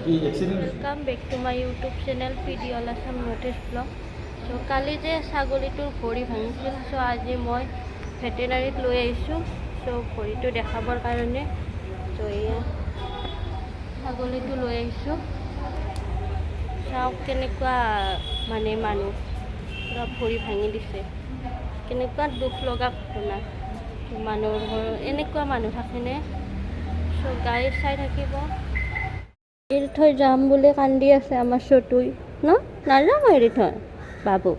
Welcome back to my YouTube channel PD all Assam notice blog. চ' কালি যে ছাগলীটোৰ ভৰি ভাঙিছিল, চ' আজি মই ভেটেনাৰীত লৈ আহিছোঁ। চ' ভৰিটো দেখাবৰ কাৰণে চ' এয়া ছাগলীটো লৈ আহিছোঁ। চাওক কেনেকুৱা মানে মানুহ পুৰা ভৰি ভাঙি দিছে, কেনেকুৱা দুখ লগা ঘটনা। মানুহৰ ঘৰত এনেকুৱা মানুহ থাকেনে? চ' গাড়ী চাই থাকিব। এৰি থৈ যাম বুলি কান্দি আছে আমাৰ চতুই ন, নাযাওঁ এৰি থৈ বাবু,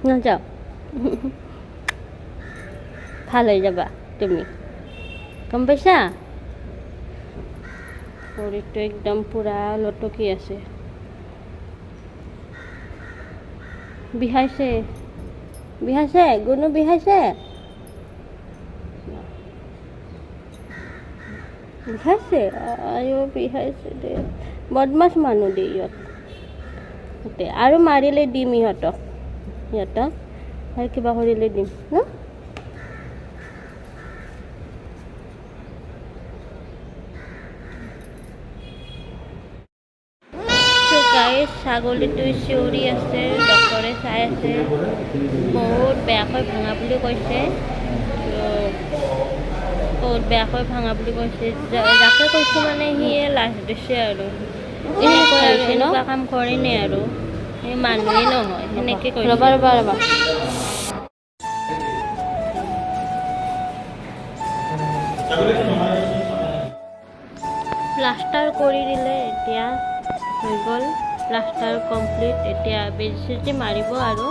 নাযাওঁ। ভাল হৈ যাবা তুমি, গম পাইছা? শৰীৰটো একদম পুৰা লটকি আছে, বিহাইছে বিহাইছে, গুণু বিহাইছে, বিহাইছে, আয়ো বিহাইছে দে। বদমাছ মানুহ দে ইহঁতে, আৰু মাৰিলে দিম ইহঁতক আৰু কিবা কৰিলে দিম ন। ছাগলীটো চিঞৰি আছে, ডক্টৰে চাই আছে, বহুত বেয়াকৈ ভাঙা বুলি কৈছে। বহুত বেয়াকৈ ভাঙা বুলি কৈছে, যাকে কৈছোঁ মানে সিয়ে লাজ দিছে আৰু এনেকুৱা কাম কৰেনে আৰু সেই মানুহেই নহয়, সেনেকৈ কৈছে। ৰ'বা প্লাষ্টাৰ কৰি দিলে, এতিয়া হৈ গ'ল প্লাষ্টাৰ কমপ্লিট। এতিয়া বেজি চেজি মাৰিব আৰু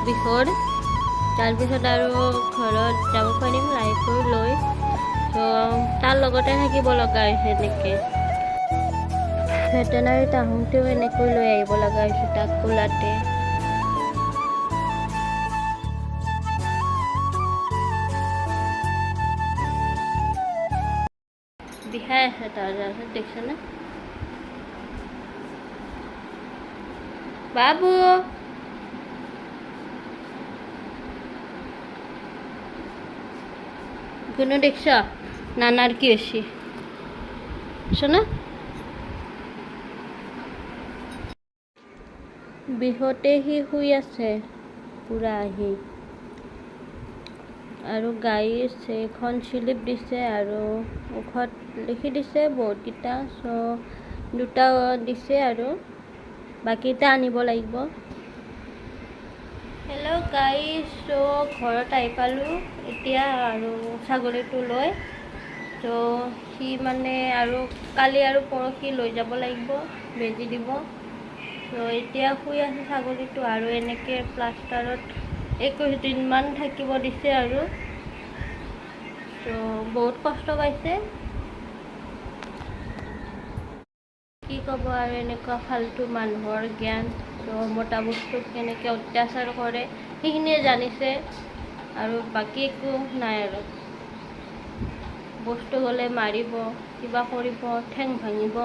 বিষৰ, তাৰপিছত আৰু ঘৰত যাব পাৰিম লাহেকৈ লৈ। ত' তাৰ লগতে থাকিব লগা হৈছে এনেকৈ। ভেটেনাৰীত আহোঁতেও এনেকৈ লৈ আহিব লগা হৈছে তাক কোলাতে। বিষাই আছে তাৰপিছত, দেখিছেনে বাবু? কোনো দেখছ নানাৰ কি হৈছে শোনা? বিষতে সি শুই আছে পুৰা আহি, আৰু গাড়ীৰ এখন শ্লিপ দিছে আৰু ঔষধ লিখি দিছে বহুতকেইটা। চ' দুটা দিছে আৰু বাকীটা আনিব লাগিব। হেল্ল' গাইজ, চ' ঘৰত আহি পালোঁ এতিয়া আৰু ছাগলীটো লৈ। ত' সি মানে আৰু কালি আৰু পৰহি লৈ যাব লাগিব বেজি দিব। ত' এতিয়া শুই আছে ছাগলীটো, আৰু এনেকৈ প্লাষ্টাৰত 21 দিনমান থাকিব দিছে আৰু। ত' বহুত কষ্ট পাইছে, কি ক'ব আৰু, এনেকুৱা ফাল্টু মানুহৰ জ্ঞান। ত' মতা বস্তুক কেনেকৈ অত্যাচাৰ কৰে সেইখিনিয়ে জানিছে, আৰু বাকী একো নাই আৰু। বস্তু গ'লে মাৰিব, কিবা কৰিব, ঠেং ভাঙিব।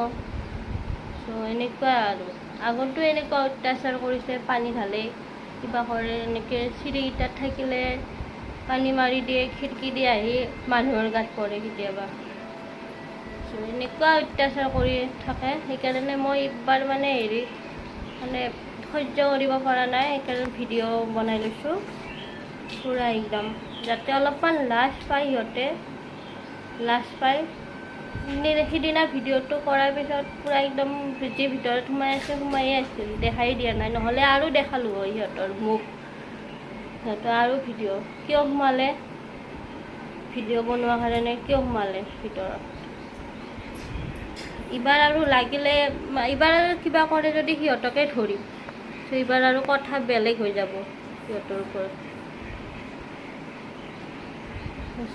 চ' এনেকুৱা আৰু আগতো এনেকুৱা অত্যাচাৰ কৰিছে, পানী ঢালে, কিবা কৰে, এনেকৈ চিৰিকেইটাত থাকিলে পানী মাৰি দিয়ে, খিৰিকী দি আহি মানুহৰ গাত পৰে কেতিয়াবা। চ' এনেকুৱা অত্যাচাৰ কৰি থাকে, সেইকাৰণে মই এইবাৰ মানে সহ্য কৰিব পৰা নাই, সেইকাৰণে ভিডিঅ' বনাই লৈছোঁ পুৰা একদম, যাতে অলপমান লাজ পায় সিহঁতে, লাজ পায়। সিদিনা ভিডিঅ'টো কৰাৰ পিছত পুৰা একদম যি ভিতৰত সোমায়ে আছিল, দেখাই দিয়া নাই, নহ'লে আৰু দেখালোঁ হয় সিহঁতৰ মুখ। সিহঁতৰ আৰু ভিডিঅ' কিয় সোমালে, ভিডিঅ' বনোৱাৰ কাৰণে কিয় সোমালে ভিতৰত? এইবাৰ আৰু লাগিলে, এইবাৰ আৰু কিবা কৰে যদি সিহঁতকে ধৰিম। ত' এইবাৰ আৰু কথা বেলেগ হৈ যাব সিহঁতৰ ওপৰত।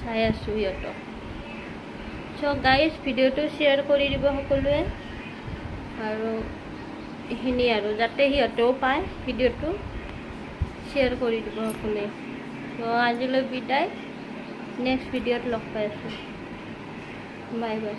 চাই আছোঁ সিহঁতক। চ' গাইজ, ভিডিঅ'টো শ্বেয়াৰ কৰি দিব সকলোৱে, আৰু এইখিনি আৰু যাতে সিহঁতেও পায় ভিডিঅ'টো, শ্বেয়াৰ কৰি দিব সকলোৱে। চ' আজিলৈ বিদায়, নেক্সট ভিডিঅ'ত লগ পাই আছোঁ, বাই বাই।